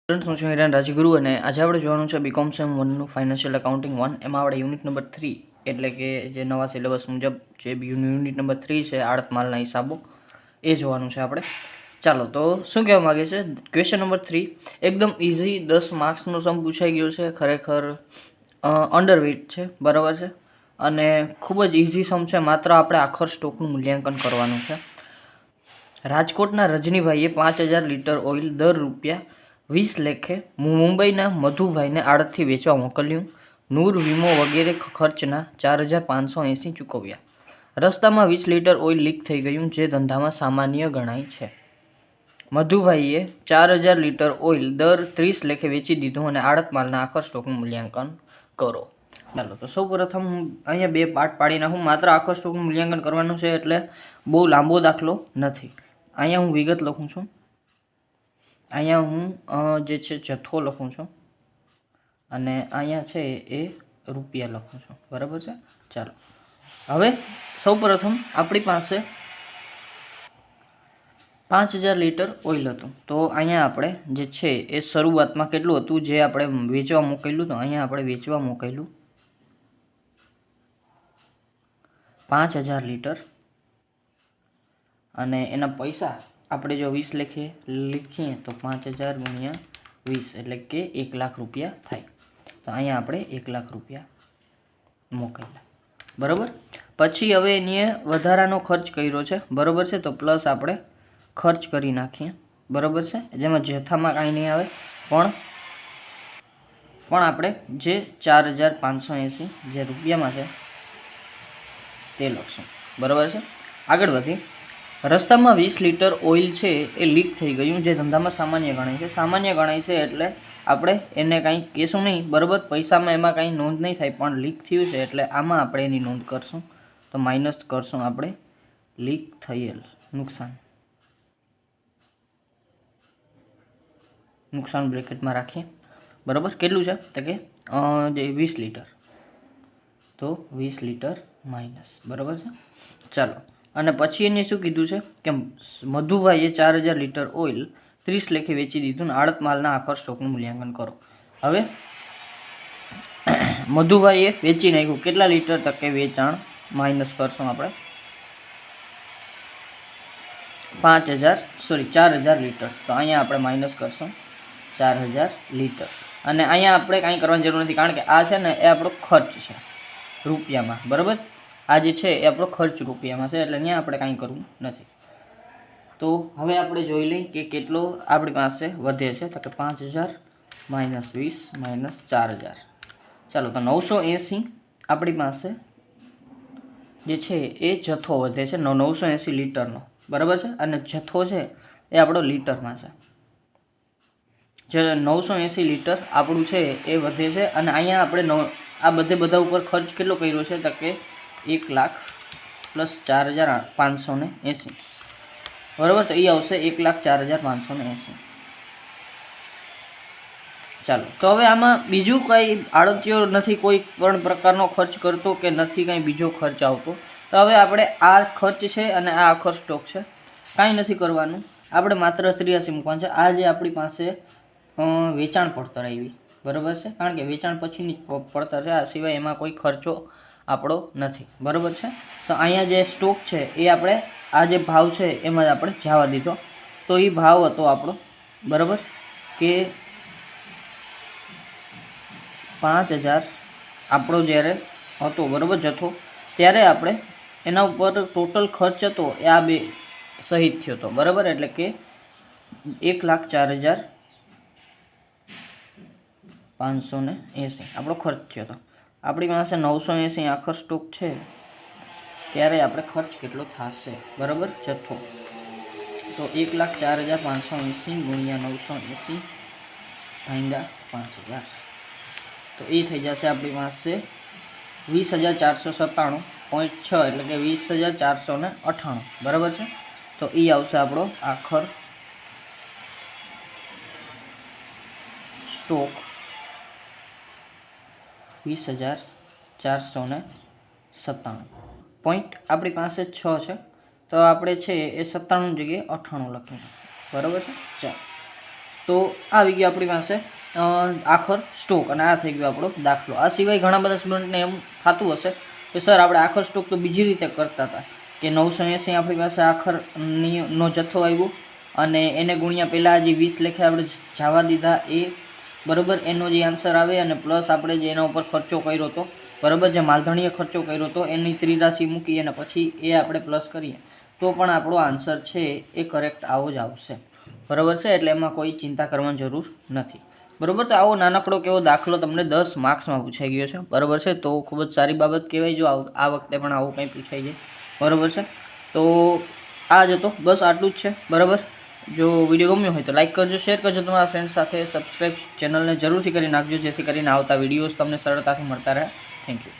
Students હું છું હિરેન રાજગુરુ અને આજે આપણે જોવાનું છે બીકોમ સેમ 1નું ફાઇનાન્શિયલ એકાઉન્ટિંગ 1 એમાં આપણે યુનિટ નંબર 3 એટલે કે જે નવા સિલેબસ મુજબ જે યુનિટ નંબર 3 છે આડત માલના હિસાબો એ જોવાનું છે આપણે. ચાલો તો શું કહેવા માગે છે ક્વેશ્ચન નંબર 3 એકદમ ઇઝી 10 માર્ક્સનો સમ પૂછાઈ ગયો છે. ખરેખર અંડરવેટ છે, બરાબર છે, અને ખૂબ જ ઇઝી સમ છે. માત્ર આપણે આખર સ્ટોકનું મૂલ્યાંકન કરવાનું છે. રાજકોટના રજનીભાઈએ 5000 લીટર ઓઇલ દર ₹20 લેખે મુંબઈના મધુભાઈને આડતથી વેચવા મોકલ્યું. નૂર વીમો વગેરે ખર્ચના 4580 ચૂકવ્યા. રસ્તામાં 20 લીટર ઓઇલ લીક થઈ ગયું, જે ધંધામાં સામાન્ય ગણાય છે. મધુભાઈએ 4000 લીટર ઓઇલ દર 30 લેખે વેચી દીધું અને આડત માલના આખર સ્ટોકનું મૂલ્યાંકન કરો. ચાલો તો સૌ પ્રથમ હું અહીંયા બે પાર્ટ પાડી નાખું. માત્ર આખર સ્ટોકનું મૂલ્યાંકન કરવાનું છે એટલે બહુ લાંબો દાખલો નથી. અહીંયા હું વિગત લખું છું. અહીંયા હું જે છે જથ્થો લખું છું અને અહીંયા છે એ રૂપિયા લખું છું, બરાબર છે. ચાલો હવે સૌ પ્રથમ આપણી પાસે 5000 લીટર ઓઇલ હતું. તો અહીંયા આપણે જે છે એ શરૂઆતમાં કેટલું હતું જે આપણે વેચવા મોકલ્યું. તો અહીંયા આપણે વેચવા મોકલ્યું 5000 લીટર અને એના પૈસા આપણે જો 20 લીખીએ તો 5000 ગુણ્યા 20 એટલે કે 1 લાખ રૂપિયા થાય. તો અહીંયા આપણે 1 લાખ રૂપિયા મોકલ્યા, બરાબર. પછી હવે એની વધારાનો ખર્ચ કર્યો છે, બરાબર છે. તો પ્લસ આપણે ખર્ચ કરી નાખીએ, બરાબર છે. જેમાં જથ્થામાં કાંઈ નહીં આવે પણ આપણે જે 4580 જે રૂપિયામાં છે તે લખશું, બરાબર છે. આગળ વધી રસ્તામાં 20 લીટર ઓઇલ છે એ લીક થઈ ગયું, જે ધંધામાં સામાન્ય ગણાય છે. સામાન્ય ગણાય છે એટલે આપણે એને કાંઈ કહેશું નહીં, બરાબર. પૈસામાં એમાં કાંઈ નોંધ નહીં થાય, પણ લીક થયું છે એટલે આમાં આપણે એની નોંધ કરશું. તો માઇનસ કરશું આપણે લીક થયેલ નુકસાન બ્રેકેટમાં રાખીએ, બરાબર. કેટલું છે તો કે જે 20 લીટર, તો 20 લીટર માઇનસ, બરાબર છે. ચાલો અને પછી એને શું કીધું છે કે મધુભાઈએ 4000 લીટર ઓઇલ 30 લેખે વેચી દીધું ને આડત માલના આખર સ્ટોકનું મૂલ્યાંકન કરો. હવે મધુભાઈએ વેચી નાખ્યું કેટલા લીટર તકે વેચાણ માઇનસ કરશું આપણે 4000 લીટર. તો અહીંયા આપણે માઇનસ કરશું 4000 લીટર અને અહીંયા આપણે કાંઈ કરવાની જરૂર નથી, કારણ કે આ છે ને એ આપણો ખર્ચ છે રૂપિયામાં, બરાબર. આ જે છે એ આપણો ખર્ચ રૂપિયામાં છે એટલે અહીંયા આપણે કાંઈ કરવું નથી. તો હવે આપણે જોઈ લઈએ કે કેટલો આપણી પાસે વધે છે. તો કે 5000 માઇનસ 20 માઇનસ 4000. ચાલો તો 980 આપણી પાસે જે છે એ જથ્થો વધે છે 980 લીટરનો, બરાબર છે. અને જથ્થો છે એ આપણો લીટરમાં છે. જે 980 લીટર આપણું છે એ વધે છે અને અહીંયા આપણે આ બધા ઉપર ખર્ચ કેટલો કર્યો છે તો કે 1 લાખ પ્લસ 4580, બરાબર. તો એ આવશે 1,04,580. ચાલો તો હવે આમાં બીજું કંઈ આડતિયો નથી, કોઈ પણ પ્રકારનો ખર્ચ કરતો કે નથી કંઈ બીજો ખર્ચ આવતો. તો હવે આપણે આ ખર્ચ છે અને આ આખર સ્ટોક છે, કાંઈ નથી કરવાનું. આપણે માત્ર 83 મૂકવાનું છે. આ જે આપણી પાસે વેચાણ પડતર આવી, બરાબર છે, કારણ કે વેચાણ પછીની પડતર છે, આ સિવાય એમાં કોઈ ખર્ચો આપણો નથી, બરાબર છે. તો અહીંયા જે સ્ટોક છે એ આપણે આ જે ભાવ છે એમાં જ આપણે જવા દીધો. તો એ ભાવ હતો આપણો, બરાબર, કે 5000 આપણો જ્યારે હતો, બરાબર, જથ્થો, ત્યારે આપણે એના ઉપર ટોટલ ખર્ચ હતો એ આ બે સહિત થયો હતો, બરાબર. એટલે કે 1,04,580 આપણો ખર્ચ થયો હતો. આપણી પાસે 980 આખર સ્ટોક છે ત્યારે આપણે ખર્ચ કેટલો થશે, બરાબર, જથ્થો. તો 1,04,580 ગુણ્યા 980 ભાગ્યા 5000, તો એ થઈ જશે આપણી પાસે 20,497.6 એટલે કે 20,498, બરાબર છે. તો એ આવશે આપણો આખર સ્ટોક 20,497. પોઈન્ટ આપણી પાસે 6 છે તો આપણે છે એ 97 જગ્યાએ 98 લખીએ, બરાબર છે. ચાલો તો આવી ગયો આપણી પાસે આખર સ્ટોક અને આ થઈ ગયો આપણો દાખલો. આ સિવાય ઘણા બધા સ્ટુડન્ટને એમ થતું હશે કે સર આપણે આખર સ્ટોક તો બીજી રીતે કરતા હતા કે 980 આપણી પાસે આખરનો જથ્થો આવ્યો અને એને ગુણ્યા પહેલાં જે 20 લેખે આપણે જવા દીધા એ બરાબર, એનો જે આન્સર આવે અને પ્લસ આપણે જે એના ઉપર ખર્ચો કર્યો હતો બરાબર, જે માલધણીએ ખર્ચો કર્યો હતો એની ત્રિરાશિ મૂકી અને પછી એ આપણે પ્લસ કરીએ તો પણ આપણો આન્સર છે એ કરેક્ટ આવો જ આવશે બરાબર છે. એટલે એમાં કોઈ ચિંતા કરવાની જરૂર નથી બરાબર. તો આવો નાનકડો કેવો દાખલો તમને 10 માર્ક્સમાં પૂછાઈ ગયો છે બરાબર છે. તો ખૂબ જ સારી બાબત કહેવાય જો આ વખતે પણ આવું કંઈ પૂછાઈ જાય બરાબર છે. તો આ જ હતો, બસ આટલું જ છે બરાબર. જો વિડીયો ગમ્યો હોય તો લાઇક કરજો, શેર કરજો તમારા ફ્રેન્ડ સાથે, સબસ્ક્રાઈબ ચેનલને જરૂરથી કરી નાખજો જેથી કરીને આવતા વિડીયોઝ તમને સરળતાથી મળતા રહે. Thank you.